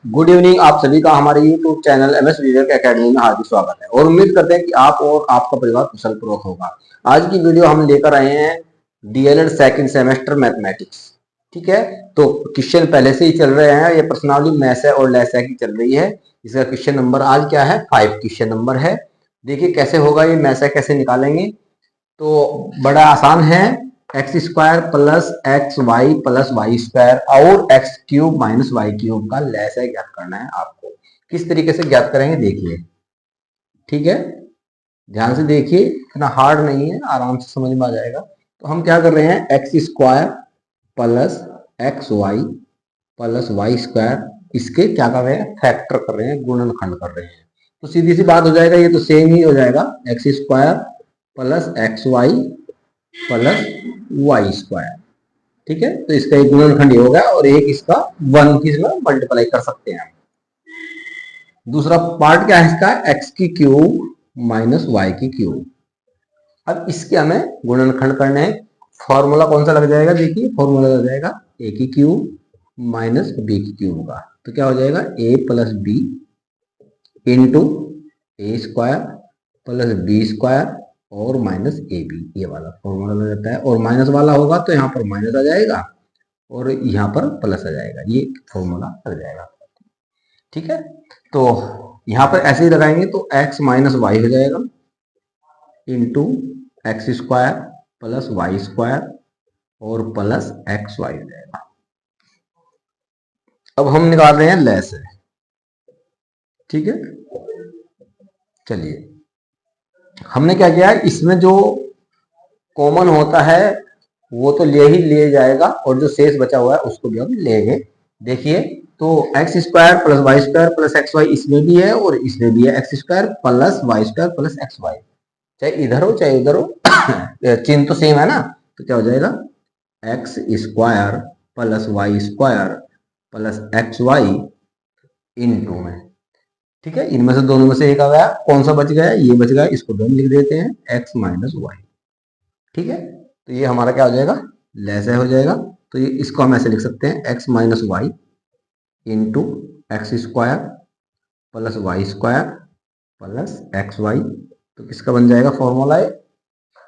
Good evening. आप सभी का हमारे YouTube चैनल एमएस विवेक एकेडमी में हार्दिक स्वागत है और उम्मीद करते हैं कि आप और आपका परिवार कुशल पूर्वक होगा। आज की वीडियो हम लेकर आए हैं डीएलएड सेकंड सेमेस्टर मैथमेटिक्स। ठीक है, तो क्वेश्चन पहले से ही चल रहे हैं। ये प्रश्नावली मैथ है और लेस है की चल रही है। इसका क्वेश्चन नंबर आज क्या है, 5 क्वेश्चन नंबर है। देखिए कैसे होगा ये मैथ है, कैसे निकालेंगे। तो बड़ा आसान है। X square plus x y plus y square और x cube minus y cube का लैस है ज्ञात करना है आपको। किस तरीके से ज्ञात करेंगे देखिए। ठीक है, ध्यान से देखिए, इतना हार्ड नहीं है, आराम से समझ में आ जाएगा। तो हम क्या कर रहे हैं, x square plus x y plus y square, इसके क्या कर रहे हैं, फैक्टर कर रहे हैं, गुणनखंड कर रहे हैं। तो सीधी सी बात हो जाएगा, ये तो सेम ही हो जाएगा, x square plus x y plus y square. ठीक है, तो इसका एक गुणनखंड हो गया और एक इसका 1 की इसमें मल्टीप्लाई कर सकते हैं। दूसरा पार्ट क्या है इसका, एक्स की क्यूब माइनस वाई की क्यूब। अब इसके हमें गुणनखंड करने हैं। फॉर्मूला कौन सा लग जाएगा, देखिए फॉर्मूला लग जाएगा ए की क्यूब माइनस बी की क्यूब का। तो क्या हो जाएगा, ए प्लस बी इंटू ए स्क्वायर प्लस बी स्क्वायर और माइनस ए बी, ये वाला फॉर्मूला लग जाता है। और माइनस वाला होगा तो यहाँ पर माइनस आ जाएगा और यहाँ पर प्लस आ जाएगा, ये फॉर्मूला लग जाएगा। ठीक है, तो यहाँ पर ऐसे ही लगाएंगे तो x माइनस वाई हो जाएगा into x square plus y square और प्लस एक्स वाई हो जाएगा। अब हम निकाल रहे हैं लेस है। ठीक है, चलिए हमने क्या किया है, इसमें जो कॉमन होता है वो तो ले ही ले जाएगा और जो शेष बचा हुआ है उसको भी हम लेंगे। देखिए, तो x square plus y square plus x y इसमें भी है और इसमें भी है, x square plus y square plus x y, चाहे इधर हो चाहे उधर हो चिन्ह तो सेम है ना। तो क्या हो जाएगा, x square plus y square plus x y into में। ठीक है, इनमें से दोनों में से एक आ गया, कौन सा बच गया, ये बच गया, इसको दोनों लिख देते हैं एक्स माइनस वाई। ठीक है, तो ये हमारा क्या हो जाएगा, लेस है हो जाएगा। तो ये इसको हम ऐसे लिख सकते हैं, x minus y into x square plus y square plus x y. तो किसका बन जाएगा फॉर्मूला है,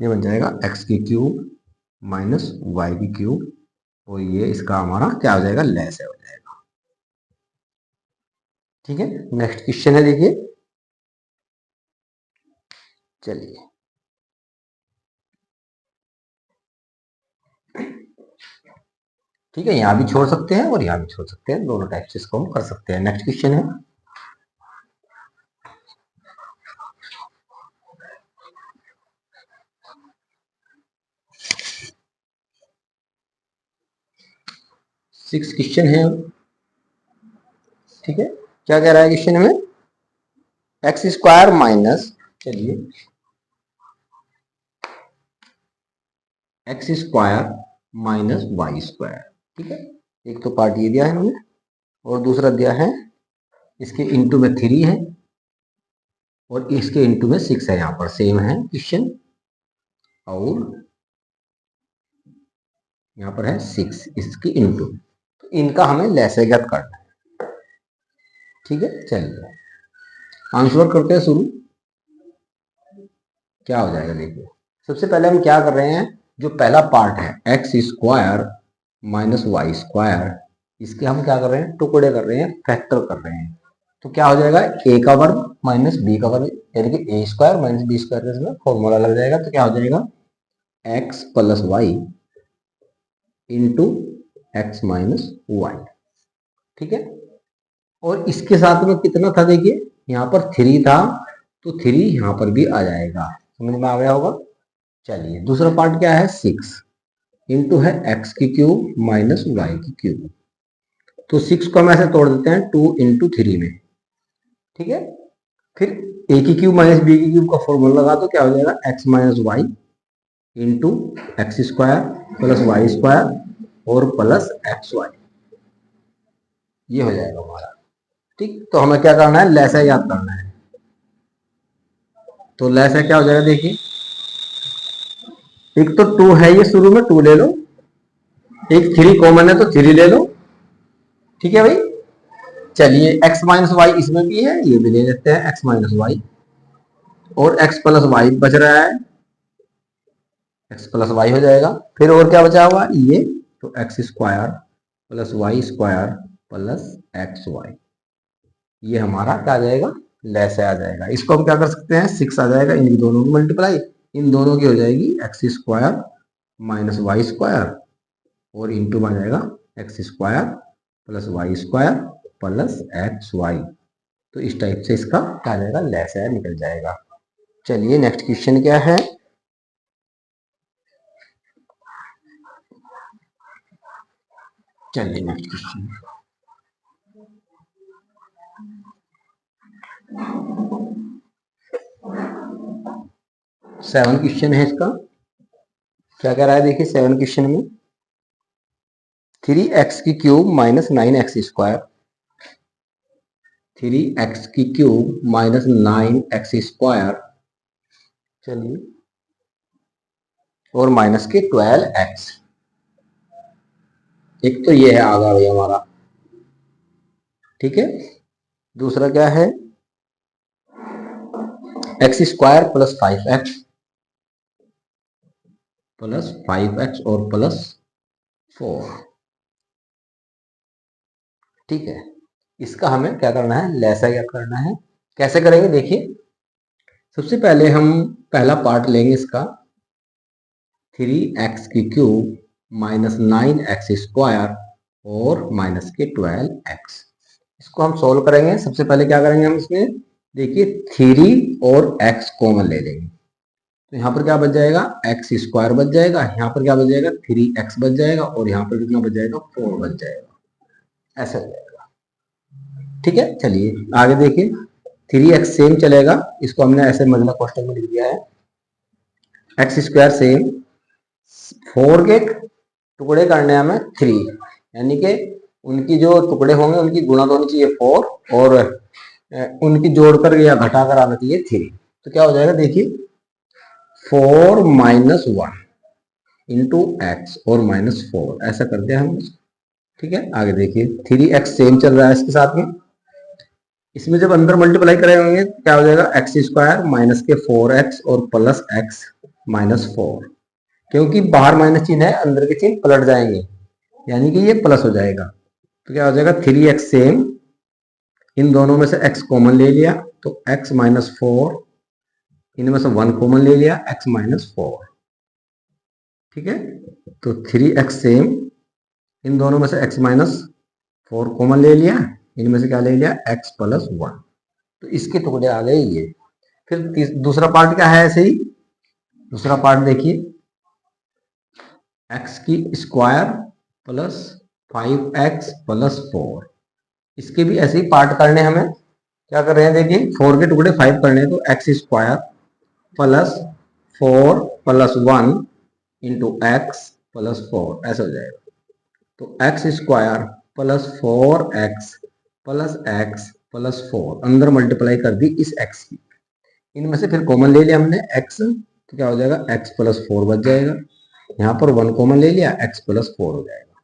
ये बन जाएगा एक्स की क्यूब माइनस वाई की क्यूब और ये इसका हमारा क्या हो जाएगा, लेस है हो जाएगा। ठीक है, नेक्स्ट क्वेश्चन है, देखिए चलिए। ठीक है, यहां भी छोड़ सकते हैं और यहां भी छोड़ सकते हैं, दोनों टाइप से इसको हम कर सकते हैं। नेक्स्ट क्वेश्चन है, सिक्स क्वेश्चन है। ठीक है, क्या कह रहा है क्वेश्चन में, एक्स स्क्वायर माइनस, चलिए x square minus y square. ठीक है, एक तो पार्ट ये दिया है हमने और दूसरा दिया है इसके इंटू में 3 है और इसके इंटू में 6 है, यहाँ पर सेम है क्वेश्चन। और यहाँ पर है 6 इसकी इंटू, तो इनका हमें लेसे ज्ञात करना है। ठीक है, चलिए आंसर करते हैं शुरू। क्या हो जाएगा देखिए, सबसे पहले हम क्या कर रहे हैं, जो पहला पार्ट है x square minus y square, इसके हम क्या कर रहे हैं, टुकड़े कर रहे हैं, फैक्टर कर रहे हैं। तो क्या हो जाएगा, ए का वर्ग माइनस बी का वर्ग, यानी कि a square minus b square, इसमें फॉर्मूला लग जाएगा। तो क्या हो जाएगा, x plus y into x minus y. ठीक है, और इसके साथ में कितना था, देखिए यहाँ पर 3 था तो 3 यहाँ पर भी आ जाएगा, समझ में आ गया होगा। चलिए दूसरा पार्ट क्या है, 6 इंटू है एक्स की क्यूब माइनस वाई की क्यूब। तो 6 को हम ऐसे तोड़ देते हैं 2 इंटू 3 में। ठीक है, फिर ए की क्यूब माइनस बी की क्यूब का फॉर्मूला लगा तो क्या हो जाएगा, x minus y into x square plus y square और प्लस एक्स वाई, ये हो जाएगा हमारा। ठीक, तो हमें क्या करना है, लेसा याद करना है। तो लेसा क्या हो जाएगा, देखिए एक तो 2 है, ये शुरू में 2 ले लो, एक 3 कॉमन है तो 3 ले लो। ठीक है भाई, चलिए एक्स माइनस वाई इसमें भी है, ये भी ले लेते हैं एक्स माइनस वाई, और एक्स प्लस वाई बच रहा है, एक्स प्लस वाई हो जाएगा। फिर और क्या बचा हुआ ये, तो x square plus y square plus x y, ये हमारा क्या आ जाएगा, लेस आ जाएगा। इसको हम क्या कर सकते हैं, 6 आ जाएगा, इन दोनों की मल्टीप्लाई, इन दोनों की हो जाएगी x square minus y square, और इंटू आ जाएगा x square plus y square plus x y. तो इस टाइप से इसका क्या आ जाएगा, लेस निकल जाएगा। चलिए नेक्स्ट क्वेश्चन क्या है, चलिए नेक्स्ट क्वेश्चन 7 क्वेश्चन है इसका। क्या कह रहा है देखिए 7 क्वेश्चन में, 3x की cube minus 9x square, 3x की क्यूब माइनस 9x स्क्वायर, चलिए, और माइनस के 12x। एक तो ये है आ गया हमारा, ठीक है। दूसरा क्या है, x square plus 5x plus 5x और प्लस 4, ठीक है। इसका हमें क्या करना है, लेसा क्या करना है, कैसे करेंगे देखिए। सबसे पहले हम पहला पार्ट लेंगे इसका, 3x की क्यूब माइनस 9x स्क्वायर और माइनस के 12x, इसको हम सोल्व करेंगे। सबसे पहले क्या करेंगे हम इसमें, देखिए 3 और x कॉमन ले लेंगे, तो यहाँ पर क्या बच जाएगा, एक्स स्क्वायर बच जाएगा, यहाँ पर क्या बच जाएगा, 3x बच जाएगा, और यहाँ पर कितना बच जाएगा, 4 बच जाएगा, ऐसा हो जाएगा, ठीक है। चलिए आगे देखिए, 3x सेम चलेगा, इसको हमने ऐसे मतलब कोष्टक में लिख दिया है, एक्स स्क्वायर सेम, 4 के टुकड़े करने हैं हमें 3, यानी कि उनकी जो टुकड़े होंगे उनकी गुणा तो होनी चाहिए 4, और उनकी जोड़कर या घटाकर आना चाहिए 3। तो क्या हो जाएगा देखिए, 4 माइनस 1 इंटू एक्स और माइनस 4, ऐसा करते हैं हम, ठीक है। आगे देखिए 3x सेम चल रहा है इसके साथ में, इसमें जब अंदर मल्टीप्लाई करेंगे क्या हो जाएगा, एक्स स्क्वायर माइनस के 4x और प्लस एक्स माइनस 4, क्योंकि बाहर माइनस चिन्ह है अंदर के चिन्ह पलट जाएंगे, यानी कि ये प्लस हो जाएगा। तो क्या हो जाएगा, 3x सेम, इन दोनों में से x कॉमन ले लिया, तो x माइनस 4, इनमें से 1 कॉमन ले लिया, x माइनस 4, ठीक है। तो 3x सेम, इन दोनों में से x माइनस 4 कॉमन ले लिया, इनमें से क्या ले लिया, x प्लस 1, तो इसके टुकड़े आ गए ये। फिर दूसरा पार्ट क्या है, ऐसे ही दूसरा पार्ट देखिए, x की स्क्वायर प्लस 5x प्लस 4, इसके भी ऐसे ही पार्ट करने हमें। क्या कर रहे हैं देखिए, 4 के टुकड़े 5 करने हैं, तो x square plus 4 plus 1 into x plus 4, ऐसा हो जाएगा। तो x square plus 4x plus x plus 4, अंदर मल्टीप्लाई कर दी इस x की, इनमें से फिर कॉमन ले लिया हमने x, तो क्या हो जाएगा, x प्लस 4 बच जाएगा, यहाँ पर 1 कॉमन ले लिया, x प्लस 4 हो जाएगा।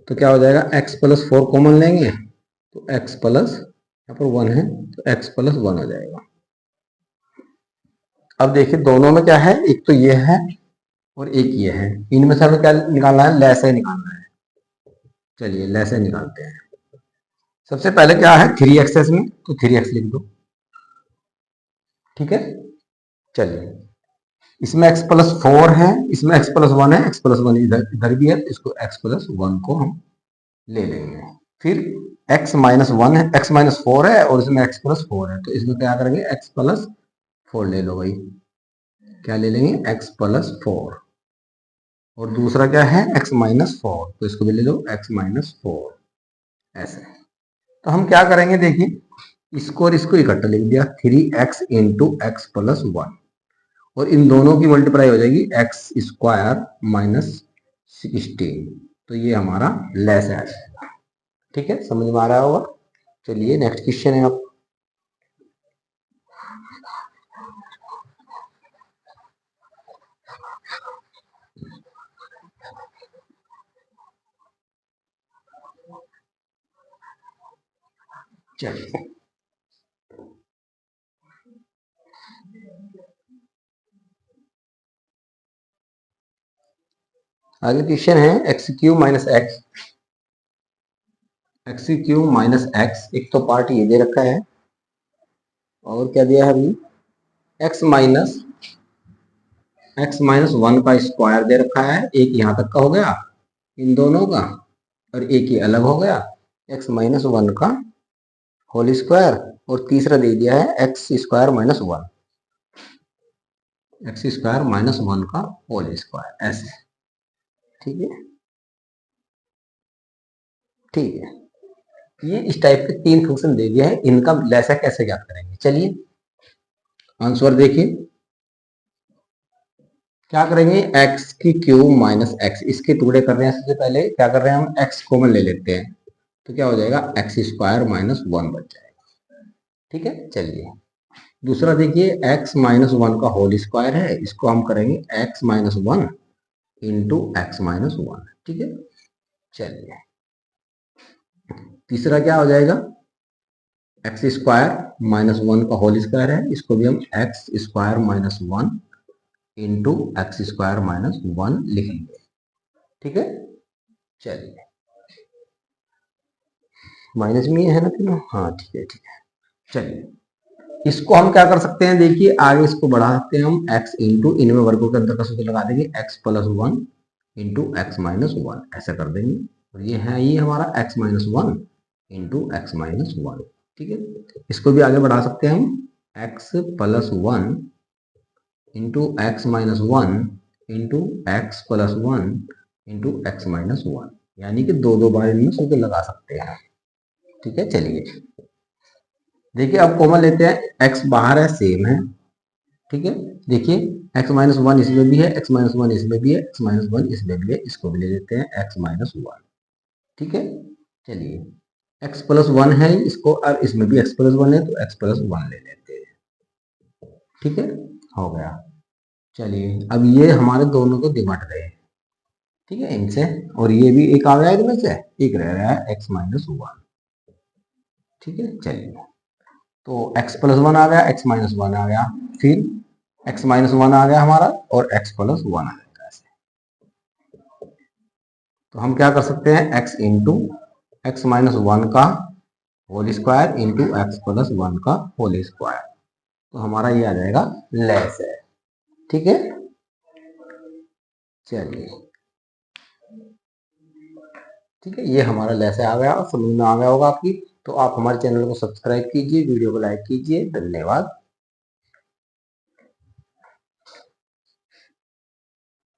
तो क्या हो जाएगा, x प्लस 4 कॉमन लेंगे, तो x प्लस, यहाँ पर 1 है तो x प्लस 1 हो जाएगा। अब देखिए दोनों में क्या है, एक तो ये है और एक ये है, इनमें से हमें क्या निकालना है, लैसे निकालना है। चलिए लैसे निकालते हैं। सबसे पहले क्या है, 3x में, तो 3x लिख दो, ठीक है। चलिए इसमें x प्लस 4 है, इसमें x प्लस 1 है, x प्लस 1 इधर इधर भी है, तो इसको x प्लस 1 को हम ले लेंगे। फिर x माइनस 1 है, x माइनस 4 है, और इसमें x प्लस 4 है, तो इसमें क्या करेंगे, x प्लस 4 ले लो भाई, क्या ले लेंगे, x प्लस 4, और दूसरा क्या है, x माइनस 4, तो इसको भी ले लो x माइनस 4, ऐसे। तो हम क्या करेंगे देखिए, इसको और इसको इकट्ठा लिख दिया, 3x इंटू एक्स प्लस 1, और इन दोनों की मल्टीप्लाई हो जाएगी एक्स स्क्वायर माइनस 16, तो ये हमारा लेस आ जाएगा, ठीक है। समझ में आ रहा होगा। चलिए नेक्स्ट क्वेश्चन है आप, चलिए आगे क्वेश्चन है x cube minus x, x cube minus x, एक तो पार्ट ये दे रखा है और क्या दिया है अभी एक्स माइनस वन का स्क्वायर दे रखा है, एक यहाँ तक का हो गया इन दोनों का और एक ही अलग हो गया एक्स माइनस वन का होल स्क्वायर, और तीसरा दे दिया है x square minus one, x square minus one का होल स्क्वायर, ऐसे। ठीक है, ठीक है, ये इस टाइप के तीन फंक्शन दे दिया है, इनका लैसा कैसे ज्ञात करेंगे। चलिए आंसर देखिए, क्या करेंगे एक्स की क्यूब माइनस एक्स, इसके टुकड़े कर रहे हैं, सबसे पहले क्या कर रहे हैं हम एक्स कॉमन ले लेते हैं, तो क्या हो जाएगा एक्स स्क्वायर माइनस वन बच जाएगा। ठीक है, चलिए दूसरा देखिए एक्स माइनस वन का होल स्क्वायर है, इसको हम करेंगे x minus one into x minus one. ठीक है, चलिए तीसरा क्या हो जाएगा एक्स स्क्वायर माइनस वन का होल स्क्वायर है, इसको भी हम x square minus one into x square minus one लिखेंगे। ठीक है, चलिए माइनस में है ना तीनों, हाँ ठीक है, ठीक है। चलिए इसको हम क्या कर सकते हैं, देखिए आगे इसको बढ़ा सकते हैं हम एक्स इंटू, इनमें वर्गों के अंदर का सूत्र लगा देंगे x plus one into x minus one, ऐसा कर देंगे। और ये है ये हमारा x minus one into x minus one. ठीक है, इसको भी आगे बढ़ा सकते हैं हम x plus one into x minus one into x plus one into x minus one, यानी कि दो दो बार इनमें सूत्र लगा सकते हैं। ठीक है, चलिए देखिए अब कॉमन लेते हैं, एक्स बाहर है सेम है। ठीक है, देखिए एक्स माइनस वन इसमें भी है, एक्स माइनस वन इसमें भी है, एक्स माइनस वन इसमें भी है, इसको भी ले लेते हैं एक्स माइनस वन। ठीक है, चलिए एक्स प्लस वन है इसको, और इसमें भी एक्स प्लस वन है तो एक्स प्लस वन ले लेते हैं। ठीक है, हो गया। चलिए अब ये हमारे दोनों को दिमाग रहे, ठीक है इनसे, और ये भी एक आ गया इनमें से, एक रह रहा है एक्स माइनस वन। ठीक है, चलिए तो एक्स प्लस वन आ गया, एक्स माइनस वन आ गया, फिर एक्स माइनस वन आ गया हमारा और एक्स प्लस वन आ जाएगा ऐसे। तो हम क्या कर सकते हैं x into x minus one का whole square into x plus one का होल स्क्वायर, तो हमारा ये आ जाएगा लेस है। ठीक है, चलिए ठीक है, ये हमारा लेस आ गया और समझ में आ गया होगा आपकी। तो आप हमारे चैनल को सब्सक्राइब कीजिए, वीडियो को लाइक कीजिए, धन्यवाद।